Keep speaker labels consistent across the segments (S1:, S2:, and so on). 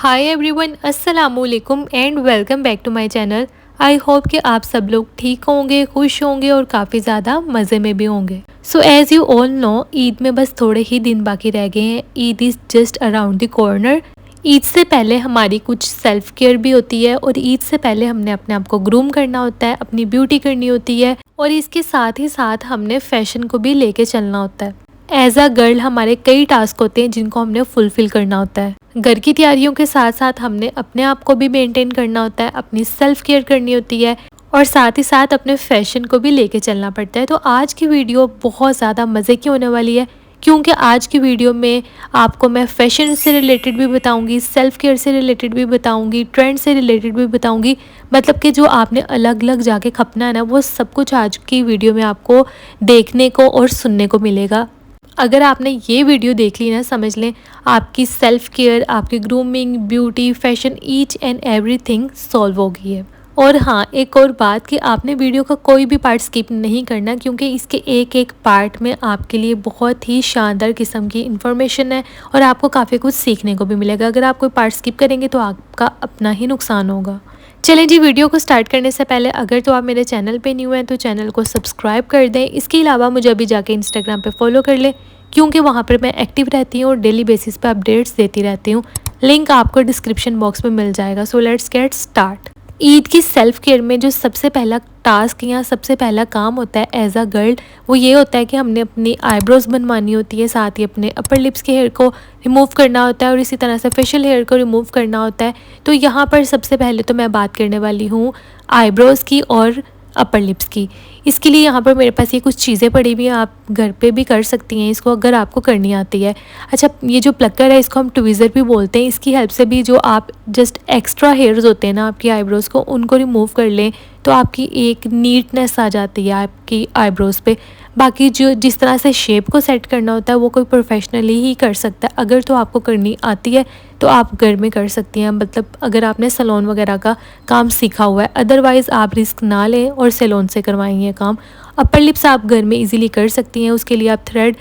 S1: हाय everyone, अस्सलाम वालेकुम and welcome back to my channel. I hope कि आप सब लोग ठीक होंगे, खुश होंगे और काफ़ी ज़्यादा मज़े में भी होंगे। So as you all know, Eid में बस थोड़े ही दिन बाकी रह गए हैं। Eid is just around the corner. Eid से पहले हमारी कुछ सेल्फ केयर भी होती है और ईद से पहले हमने अपने आप को ग्रूम करना होता है, अपनी ब्यूटी करनी होती है और इसके साथ ही साथ हमने फैशन को भी लेके चलना होता है। एज अ गर्ल हमारे कई टास्क होते हैं जिनको हमने फुलफिल करना होता है। घर की तैयारियों के साथ साथ हमने अपने आप को भी मेंटेन करना होता है, अपनी सेल्फ केयर करनी होती है और साथ ही साथ अपने फैशन को भी लेके चलना पड़ता है। तो आज की वीडियो बहुत ज़्यादा मज़े की होने वाली है क्योंकि आज की वीडियो में आपको मैं फैशन से रिलेटेड भी बताऊंगी, सेल्फ केयर से रिलेटेड भी बताऊंगी, ट्रेंड से रिलेटेड भी बताऊंगी। मतलब कि जो आपने अलग अलग जाके खपना है ना, वो सब कुछ आज की वीडियो में आपको देखने को और सुनने को मिलेगा। अगर आपने ये वीडियो देख ली ना, समझ लें आपकी सेल्फ केयर, आपकी grooming, beauty, fashion, each and everything solve हो गई है। और हाँ, एक और बात कि आपने वीडियो का कोई भी पार्ट स्किप नहीं करना क्योंकि इसके एक एक पार्ट में आपके लिए बहुत ही शानदार किस्म की इन्फॉर्मेशन है और आपको काफ़ी कुछ सीखने को भी मिलेगा। अगर आप कोई पार्ट स्किप करेंगे तो आपका अपना ही नुकसान होगा। चलें जी, वीडियो को स्टार्ट करने से पहले अगर तो आप मेरे चैनल पे न्यू हैं तो चैनल को सब्सक्राइब कर दें। इसके अलावा मुझे अभी जाके इंस्टाग्राम पे फॉलो कर लें क्योंकि वहाँ पर मैं एक्टिव रहती हूँ और डेली बेसिस पे अपडेट्स देती रहती हूँ। लिंक आपको डिस्क्रिप्शन बॉक्स में मिल जाएगा। So let's get start. Eid की सेल्फ केयर में जो सबसे पहला टास्क या सबसे पहला काम होता है एज अ गर्ल, वो ये होता है कि हमने अपनी आईब्रोज बनवानी होती है, साथ ही अपने अपर लिप्स के हेयर को रिमूव करना होता है और इसी तरह से फेशियल हेयर को रिमूव करना होता है। तो यहाँ पर सबसे पहले तो मैं बात करने वाली हूँ आईब्रोज़ की और अपर लिप्स की। इसके लिए यहाँ पर मेरे पास ये कुछ चीज़ें पड़ी हुई हैं, आप घर पे भी कर सकती हैं इसको अगर आपको करनी आती है। अच्छा, ये जो प्लकर है इसको हम ट्विज़र भी बोलते हैं। इसकी हेल्प से भी जो आप जस्ट एक्स्ट्रा हेयर्स होते हैं ना आपकी आईब्रोज़ को, उनको रिमूव कर लें तो आपकी एक नीटनेस आ जाती है आपकी आईब्रोज़ पे। बाकी जो जिस तरह से शेप को सेट करना होता है वो कोई प्रोफेशनली ही कर सकता है। अगर तो आपको करनी आती है तो आप घर में कर सकती हैं, मतलब अगर आपने सैलून वगैरह का काम सीखा हुआ है। अदरवाइज़ आप रिस्क ना लें और सैलून से करवाएं ये काम। अपर लिप्स आप घर में इजीली कर सकती हैं। उसके लिए आप थ्रेड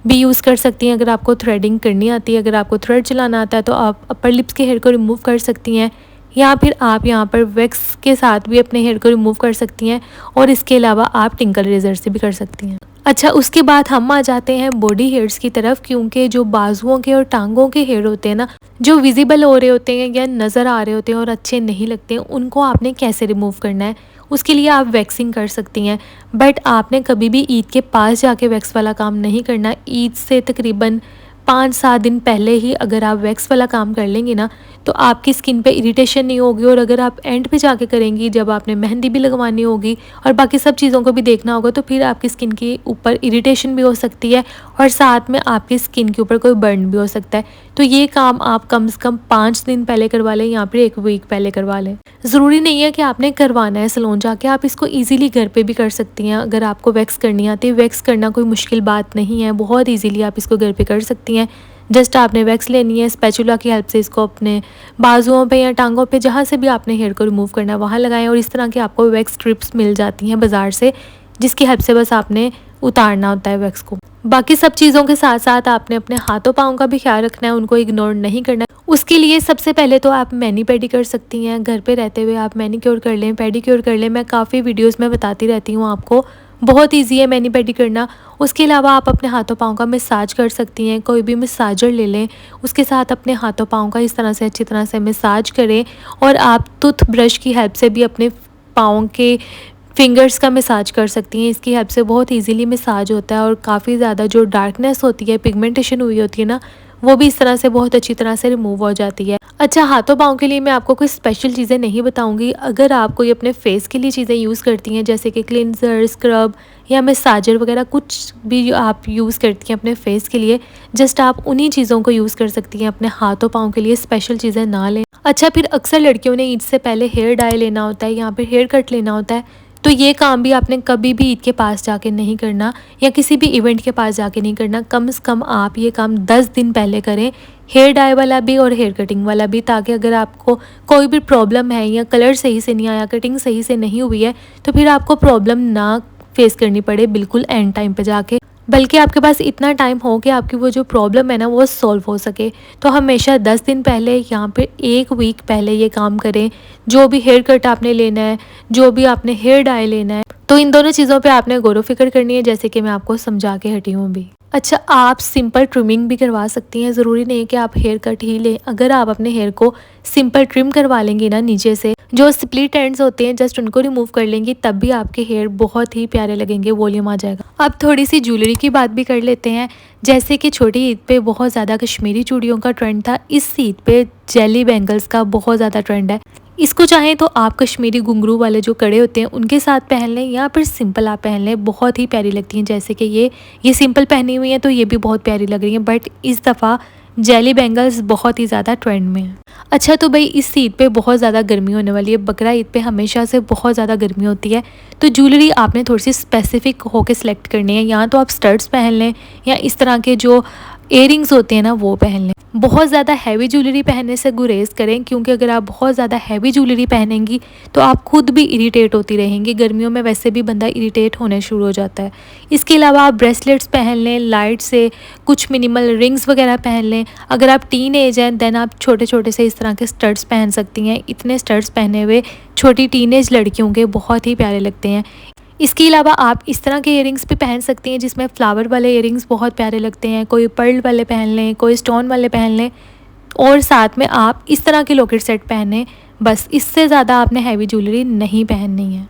S1: भी यूज़ कर सकती हैं अगर आपको थ्रेडिंग करनी आती है। अगर आपको थ्रेड चलाना आता है तो आप अपर लिप्स के हेयर को रिमूव कर सकती हैं या फिर आप यहाँ पर वैक्स के साथ भी अपने हेयर को रिमूव कर सकती हैं और इसके अलावा आप टिंकल रेजर से भी कर सकती हैं। अच्छा, उसके बाद हम आ जाते हैं बॉडी हेयर्स की तरफ क्योंकि जो बाजुओं के और टांगों के हेयर होते हैं ना, जो विजिबल हो रहे होते हैं या नज़र आ रहे होते हैं और अच्छे नहीं लगते हैं, उनको आपने कैसे रिमूव करना है। उसके लिए आप वैक्सिंग कर सकती हैं, बट आपने कभी भी ईद के पास जाके वैक्स वाला काम नहीं करना। ईद से तकरीबन 5-7 दिन पहले ही अगर आप वैक्स वाला काम कर लेंगे ना तो आपकी स्किन पे इरिटेशन नहीं होगी। और अगर आप एंड पे जाके करेंगी, जब आपने मेहंदी भी लगवानी होगी और बाकी सब चीज़ों को भी देखना होगा, तो फिर आपकी स्किन के ऊपर इरिटेशन भी हो सकती है और साथ में आपकी स्किन के ऊपर कोई बर्न भी हो सकता है। तो ये काम आप कम से कम 5 दिन पहले करवा लें या फिर 1 वीक पहले करवा लें। ज़रूरी नहीं है कि आपने करवाना है सैलून जाके, आप इसको ईज़िली घर पे भी कर सकती हैं। अगर आपको वैक्स करनी आती है, वैक्स करना कोई मुश्किल बात नहीं है, बहुत ईज़िली आप इसको घर पे कर सकती हैं। जस्ट आपने वैक्स लेनी है, स्पैचुला की हेल्प से इसको अपने बाजुओं पे या टांगों पे, जहाँ से भी आपने हेयर को रिमूव करना है वहाँ लगाएं और इस तरह की आपको वैक्स स्ट्रिप्स मिल जाती हैं बाज़ार से, जिसकी हेल्प से बस आपने उतारना होता है वैक्स को। बाकी सब चीज़ों के साथ साथ आपने अपने हाथों पाँव का भी ख्याल रखना है, उनको इग्नोर नहीं करना है। उसके लिए सबसे पहले तो आप मैनी पेडी कर सकती हैं। घर पे रहते हुए आप मैनीक्योर कर लें, पेडीक्योर कर लें। मैं काफ़ी वीडियोस में बताती रहती हूँ आपको, बहुत इजी है मैनी पेडी करना। उसके अलावा आप अपने हाथों पाँव का मसाज कर सकती हैं, कोई भी मसाजर ले लें, उसके साथ अपने हाथों पाँव का इस तरह से अच्छी तरह से मसाज करें। और आप टूथ ब्रश की हेल्प से भी अपने पाँव के फिंगर्स का मसाज कर सकती हैं। इसकी हेल्प से बहुत इजीली मसाज होता है और काफ़ी ज़्यादा जो डार्कनेस होती है, पिगमेंटेशन हुई होती है ना, वो भी इस तरह से बहुत अच्छी तरह से रिमूव हो जाती है। अच्छा, हाथों पाँव के लिए मैं आपको कोई स्पेशल चीज़ें नहीं बताऊंगी। अगर आप कोई अपने फेस के लिए चीज़ें यूज़ करती हैं जैसे कि क्लिनजर, स्क्रब या मसाजर वगैरह, कुछ भी आप यूज़ करती हैं अपने फेस के लिए, जस्ट आप उन्हीं चीज़ों को यूज़ कर सकती हैं। अपने हाथों पाँव के लिए स्पेशल चीज़ें ना लें। अच्छा, फिर अक्सर लड़कियों ने ईद से पहले हेयर डाई लेना होता है या फिर हेयर कट लेना होता है, तो ये काम भी आपने कभी भी ईद के पास जाके नहीं करना या किसी भी इवेंट के पास जाके नहीं करना। कम से कम आप ये काम 10 दिन पहले करें, हेयर डाई वाला भी और हेयर कटिंग वाला भी, ताकि अगर आपको कोई भी प्रॉब्लम है या कलर सही से नहीं आया, कटिंग सही से नहीं हुई है, तो फिर आपको प्रॉब्लम ना फेस करनी पड़े बिल्कुल एंड टाइम पे जाके। बल्कि आपके पास इतना टाइम हो कि आपकी वो जो प्रॉब्लम है ना वो सॉल्व हो सके। तो हमेशा 10 दिन पहले यहाँ पे 1 वीक पहले ये काम करें। जो भी हेयर कट आपने लेना है, जो भी आपने हेयर डाई लेना है, तो इन दोनों चीज़ों पे आपने गौर व फ़िक्र करनी है, जैसे कि मैं आपको समझा के हटी हूँ अभी। अच्छा, आप सिंपल ट्रिमिंग भी करवा सकती हैं, ज़रूरी नहीं है कि आप हेयर कट ही लें। अगर आप अपने हेयर को सिंपल ट्रिम करवा लेंगी ना नीचे से, जो स्प्लिट एंड्स होते हैं जस्ट उनको रिमूव कर लेंगी, तब भी आपके हेयर बहुत ही प्यारे लगेंगे, वॉल्यूम आ जाएगा। अब थोड़ी सी ज्वेलरी की बात भी कर लेते हैं। जैसे कि छोटी ईद पे बहुत ज़्यादा कश्मीरी चूड़ियों का ट्रेंड था, इस ईद पे जेली बैंगल्स का बहुत ज़्यादा ट्रेंड है। इसको चाहें तो आप कश्मीरी घुंघरू वाले जो कड़े होते हैं उनके साथ पहन लें, या फिर सिंपल आप पहन लें, बहुत ही प्यारी लगती हैं। जैसे कि ये सिंपल पहनी हुई हैं तो ये भी बहुत प्यारी लग रही हैं, बट इस दफ़ा जेली बैंगल्स बहुत ही ज़्यादा ट्रेंड में है। अच्छा, तो भाई इस ईद पे बहुत ज़्यादा गर्मी होने वाली है। बकरा ईद पे हमेशा से बहुत ज़्यादा गर्मी होती है, तो ज्वेलरी आपने थोड़ी सी स्पेसिफिक होकर सिलेक्ट करनी है। या तो आप स्टड्स पहन लें, या इस तरह के जो इयरिंग्स होते हैं ना वो पहन लें। बहुत ज़्यादा हैवी ज्वेलरी पहनने से गुरेज करें, क्योंकि अगर आप बहुत ज़्यादा हैवी ज्वेलरी पहनेंगी तो आप खुद भी इरिटेट होती रहेंगी। गर्मियों में वैसे भी बंदा इरिटेट होने शुरू हो जाता है। इसके अलावा आप ब्रेसलेट्स पहन लें, लाइट से कुछ मिनिमल रिंग्स वगैरह पहन लें। अगर आप टीन एज हैं देन आप छोटे छोटे से इस तरह के स्टड्स पहन सकती हैं। इतने स्टड्स पहने हुए छोटी टीन एज लड़कियों के बहुत ही प्यारे लगते हैं। इसके अलावा आप इस तरह के इयरिंग्स भी पहन सकती हैं जिसमें फ्लावर वाले इयरिंग्स बहुत प्यारे लगते हैं। कोई पर्ल वाले पहन लें, कोई स्टोन वाले पहन लें, और साथ में आप इस तरह के लॉकेट सेट पहने। बस इससे ज़्यादा आपने हैवी ज्वेलरी नहीं पहननी है।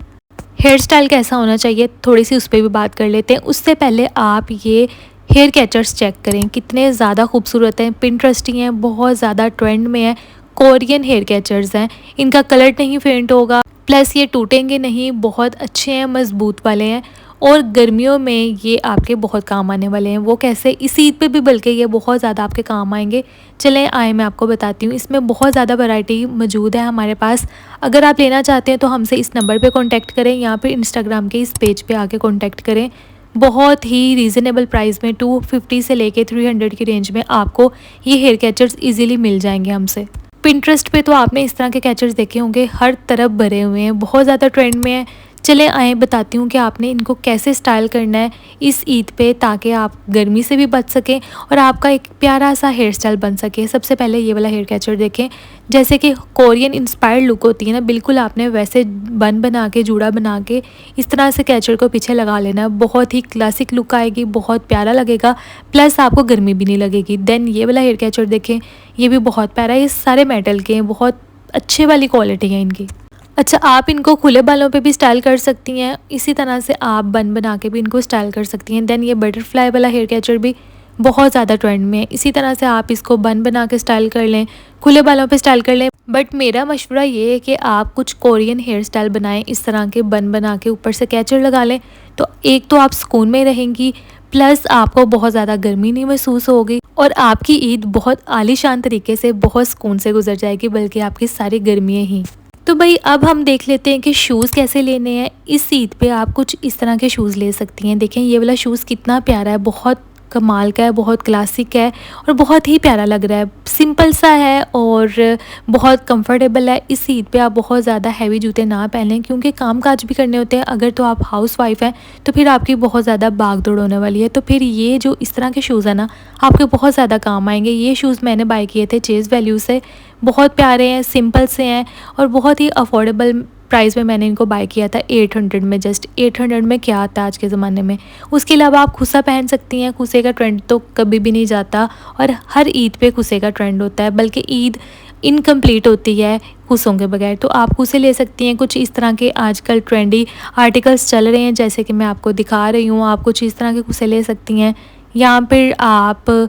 S1: हेयर स्टाइल कैसा होना चाहिए थोड़ी सी उस पर भी बात कर लेते हैं। उससे पहले आप ये हेयर कैचर्स चेक करें, कितने ज़्यादा खूबसूरत हैं, पिंटरेस्टी हैं, बहुत ज़्यादा ट्रेंड में है। कोरियन हेयर कैचर्स हैं, इनका कलर नहीं फेंट होगा, प्लस ये टूटेंगे नहीं, बहुत अच्छे हैं, मज़बूत वाले हैं, और गर्मियों में ये आपके बहुत काम आने वाले हैं। वो कैसे, इस ईद पे भी बल्कि ये बहुत ज़्यादा आपके काम आएंगे। चलें आए मैं आपको बताती हूँ। इसमें बहुत ज़्यादा वैरायटी मौजूद है हमारे पास। अगर आप लेना चाहते हैं तो हमसे इस नंबर पे कांटेक्ट करें, या फिर इंस्टाग्राम के इस पेज पे आके कांटेक्ट करें। बहुत ही रीज़नेबल प्राइस में 250 से लेके 300 की रेंज में आपको ये हेयर कैचर्स ईज़िली मिल जाएंगे हमसे। पिंटरेस्ट पे तो आपने इस तरह के कैचर्स देखे होंगे, हर तरफ भरे हुए हैं, बहुत ज़्यादा ट्रेंड में है। चलें आए बताती हूँ कि आपने इनको कैसे स्टाइल करना है इस ईद पे, ताकि आप गर्मी से भी बच सकें और आपका एक प्यारा सा हेयर स्टाइल बन सके। सबसे पहले ये वाला हेयर कैचर देखें, जैसे कि कोरियन इंस्पायर्ड लुक होती है ना, बिल्कुल आपने वैसे बन बना के, जूड़ा बना के इस तरह से कैचर को पीछे लगा लेना है। बहुत ही क्लासिक लुक आएगी, बहुत प्यारा लगेगा, प्लस आपको गर्मी भी नहीं लगेगी। देन ये वाला हेयर कैचर देखें, ये भी बहुत प्यारा है। ये सारे मेटल के हैं, बहुत अच्छे वाली क्वालिटी है इनकी। अच्छा, आप इनको खुले बालों पे भी स्टाइल कर सकती हैं, इसी तरह से आप बन बना के भी इनको स्टाइल कर सकती हैं। देन ये बटरफ्लाई वाला हेयर कैचर भी बहुत ज़्यादा ट्रेंड में है, इसी तरह से आप इसको बन बना के स्टाइल कर लें, खुले बालों पे स्टाइल कर लें। बट मेरा मशवरा ये है कि आप कुछ कोरियन हेयर स्टाइल बनाएं, इस तरह के बन बना के ऊपर से कैचर लगा लें, तो एक तो आप सुकून में रहेंगी, प्लस आपको बहुत ज़्यादा गर्मी नहीं महसूस होगी, और आपकी ईद बहुत आलीशान तरीके से, बहुत सुकून से गुजर जाएगी, बल्कि आपकी सारी गर्मियाँ ही। तो भाई अब हम देख लेते हैं कि शूज़ कैसे लेने हैं। इस ईद पे आप कुछ इस तरह के शूज़ ले सकती हैं। देखें ये वाला शूज़ कितना प्यारा है, बहुत कमाल का है, बहुत क्लासिक है, और बहुत ही प्यारा लग रहा है। सिंपल सा है और बहुत कंफर्टेबल है। इस ईद पे आप बहुत ज़्यादा हैवी जूते ना पहनें, क्योंकि काम काज भी करने होते हैं। अगर तो आप हाउस वाइफ हैं तो फिर आपकी बहुत ज़्यादा भाग दौड़ होने वाली है, तो फिर ये जो इस तरह के शूज़ है ना, आपके बहुत ज़्यादा काम आएंगे। ये शूज़ मैंने बाय किए थे चेज़ वैल्यू से, बहुत प्यारे हैं, सिंपल से हैं, और बहुत ही अफोर्डेबल प्राइस में मैंने इनको बाय किया था। 800 में, जस्ट 800 में क्या आता है आज के ज़माने में। उसके अलावा आप खुसा पहन सकती हैं। खुसे का ट्रेंड तो कभी भी नहीं जाता, और हर ईद पे खुसे का ट्रेंड होता है, बल्कि ईद इनकम्प्लीट होती है खुसों के बगैर। तो आप खुसे ले सकती हैं। कुछ इस तरह के आजकल ट्रेंडी आर्टिकल्स चल रहे हैं, जैसे कि मैं आपको दिखा रही हूँ। आप कुछ इस तरह के खुसे ले सकती हैं, या फिर आप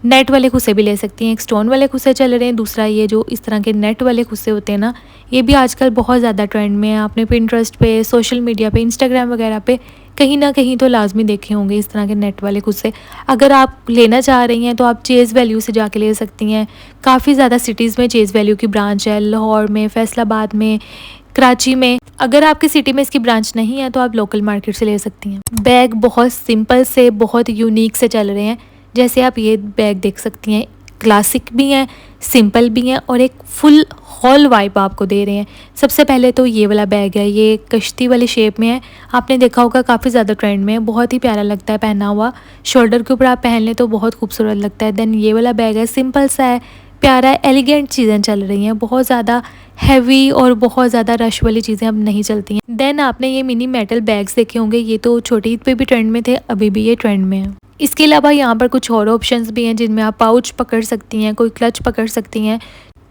S1: नेट वाले खुसे भी ले सकती हैं। एक स्टोन वाले खुसे चल रहे हैं, दूसरा ये जो इस तरह के नेट वाले खुसे होते हैं ना, ये भी आजकल बहुत ज़्यादा ट्रेंड में है। आपने पिंटरेस्ट पे, सोशल मीडिया पे, इंस्टाग्राम वगैरह पे कहीं ना कहीं तो लाजमी देखे होंगे इस तरह के नेट वाले खुसे। अगर आप लेना चाह रही हैं तो आप चेज़ वैल्यू से जाके ले सकती हैं। काफ़ी ज़्यादा सिटीज़ में चेज़ वैल्यू की ब्रांच है, लाहौर में, फैसलाबाद में, कराची में। अगर आपकी सिटी में इसकी ब्रांच नहीं है तो आप लोकल मार्केट से ले सकती हैं। बैग बहुत सिंपल से बहुत यूनिक से चल रहे हैं, जैसे आप ये बैग देख सकती हैं। क्लासिक भी हैं, सिंपल भी हैं और एक फुल हॉल वाइब आपको दे रहे हैं। सबसे पहले तो ये वाला बैग है, ये कश्ती वाली शेप में है। आपने देखा होगा काफ़ी ज़्यादा ट्रेंड में है, बहुत ही प्यारा लगता है पहना हुआ। शोल्डर के ऊपर आप पहन लें तो बहुत खूबसूरत लगता है। देन ये वाला बैग है, सिंपल सा है, प्यारा है, एलिगेंट चीज़ें चल रही हैं, बहुत ज़्यादा हैवी और बहुत ज़्यादा रश वाली चीज़ें अब नहीं चलती हैं। देन आपने ये मिनी मेटल बैग्स देखे होंगे, ये तो छोटी ईद पे भी ट्रेंड में थे, अभी भी ये ट्रेंड में है। इसके अलावा यहाँ पर कुछ और ऑप्शंस भी हैं जिनमें आप पाउच पकड़ सकती हैं, कोई क्लच पकड़ सकती हैं।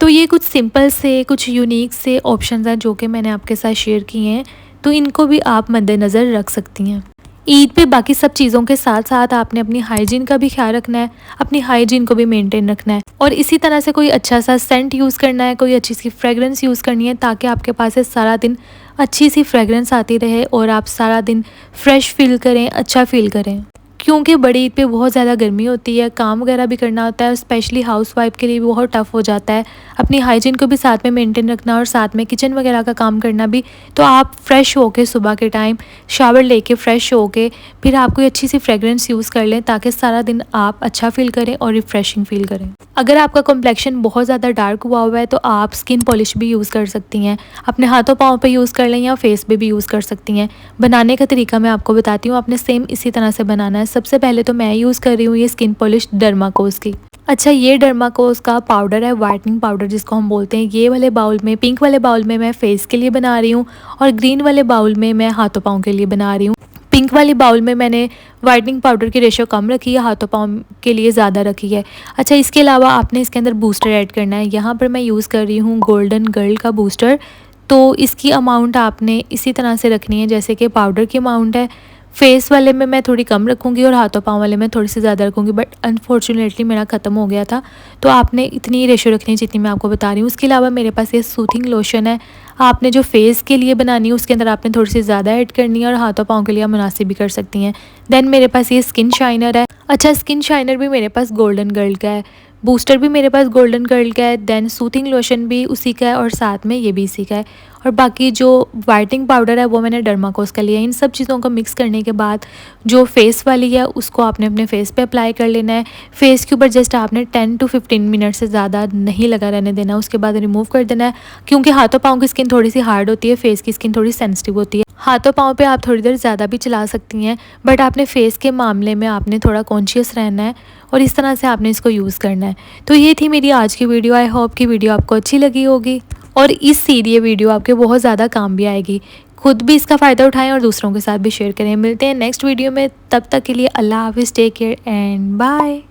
S1: तो ये कुछ सिंपल से, कुछ यूनिक से ऑप्शंस हैं जो कि मैंने आपके साथ शेयर किए हैं, तो इनको भी आप मद्देनज़र रख सकती हैं। ईद पे बाकी सब चीज़ों के साथ साथ आपने अपनी हाइजीन का भी ख्याल रखना है, अपनी हाइजीन को भी मेंटेन रखना है और इसी तरह से कोई अच्छा सा सेंट यूज़ करना है, कोई अच्छी सी फ्रेगरेंस यूज़ करनी है ताकि आपके पास से सारा दिन अच्छी सी फ्रेगरेंस आती रहे और आप सारा दिन फ्रेश फील करें, अच्छा फील करें। क्योंकि बड़ी ईद पे बहुत ज़्यादा गर्मी होती है, काम वगैरह भी करना होता है, स्पेशली हाउसवाइफ के लिए भी बहुत टफ़ हो जाता है अपनी हाइजीन को भी साथ में मेंटेन रखना और साथ में किचन वगैरह का काम करना भी। तो आप फ्रेश होके सुबह के टाइम शावर लेके फ्रेश होके फिर आप कोई अच्छी सी फ्रेगरेंस यूज़ कर लें ताकि सारा दिन आप अच्छा फील करें और रिफ़्रेशिंग फील करें। अगर आपका कॉम्प्लेक्शन बहुत ज़्यादा डार्क हुआ हुआ है तो आप स्किन पॉलिश भी यूज़ कर सकती हैं, अपने हाथों पाँव पे यूज़ कर लें या फेस पे भी यूज़ कर सकती हैं। बनाने का तरीका मैं आपको बताती हूँ, आपने सेम इसी तरह से बनाना है। सबसे पहले तो मैं यूज़ कर रही हूँ ये स्किन पॉलिश डर्माकोस की। अच्छा, ये डर्माकोस का पाउडर है, वाइटनिंग पाउडर जिसको हम बोलते हैं। ये वाले बाउल में, पिंक वाले बाउल में मैं फेस के लिए बना रही हूँ और ग्रीन वाले बाउल में मैं हाथों पाँव के लिए बना रही हूँ। पिंक वाली बाउल में मैंने वाइटनिंग पाउडर की रेशो कम रखी है, हाथों पाँव के लिए ज़्यादा रखी है। अच्छा, इसके अलावा आपने इसके अंदर बूस्टर ऐड करना है। यहाँ पर मैं यूज़ कर रही हूँ गोल्डन गर्ल का बूस्टर। तो इसकी अमाउंट आपने इसी तरह से रखनी है जैसे कि पाउडर की अमाउंट है। फेस वाले में मैं थोड़ी कम रखूँगी और हाथों पाँव वाले में थोड़ी सी ज़्यादा रखूँगी, बट अनफॉर्चुनेटली मेरा ख़त्म हो गया था। तो आपने इतनी रेशो रखनी है जितनी मैं आपको बता रही हूँ। उसके अलावा मेरे पास ये सूथिंग लोशन है, आपने जो फेस के लिए बनानी है उसके अंदर आपने थोड़ी सी ज़्यादा ऐड करनी है और हाथों पाँव के लिए आप मुनासिब भी कर सकती हैं। देन मेरे पास ये स्किन शाइनर है। अच्छा, स्किन शाइनर भी मेरे पास गोल्डन गर्ल का है, बूस्टर भी मेरे पास गोल्डन गर्ल का है, देन सूथिंग लोशन भी उसी का है और साथ में ये भी इसी का है। और बाकी जो वाइटनिंग पाउडर है वो मैंने डर्माकोस का लिया है। इन सब चीज़ों को मिक्स करने के बाद जो फेस वाली है उसको आपने अपने फेस पे अप्लाई कर लेना है। फेस के ऊपर जस्ट आपने 10 to 15 मिनट से ज़्यादा नहीं लगा रहने देना, उसके बाद रिमूव कर देना है। क्योंकि हाथों पाँव की स्किन थोड़ी सी हार्ड होती है, फेस की स्किन थोड़ी सेंसिटिव होती है। हाथों पाँव पे आप थोड़ी देर ज़्यादा भी चला सकती हैं, बट आपने फेस के मामले में आपने थोड़ा कॉन्शियस रहना है और इस तरह से आपने इसको यूज़ करना है। तो ये थी मेरी आज की वीडियो। आई होप कि वीडियो आपको अच्छी लगी होगी और इस सीरियल वीडियो आपके बहुत ज़्यादा काम भी आएगी। खुद भी इसका फ़ायदा उठाएं और दूसरों के साथ भी शेयर करें। मिलते हैं नेक्स्ट वीडियो में, तब तक के लिए अल्लाह हाफिज़, टेक केयर एंड बाय।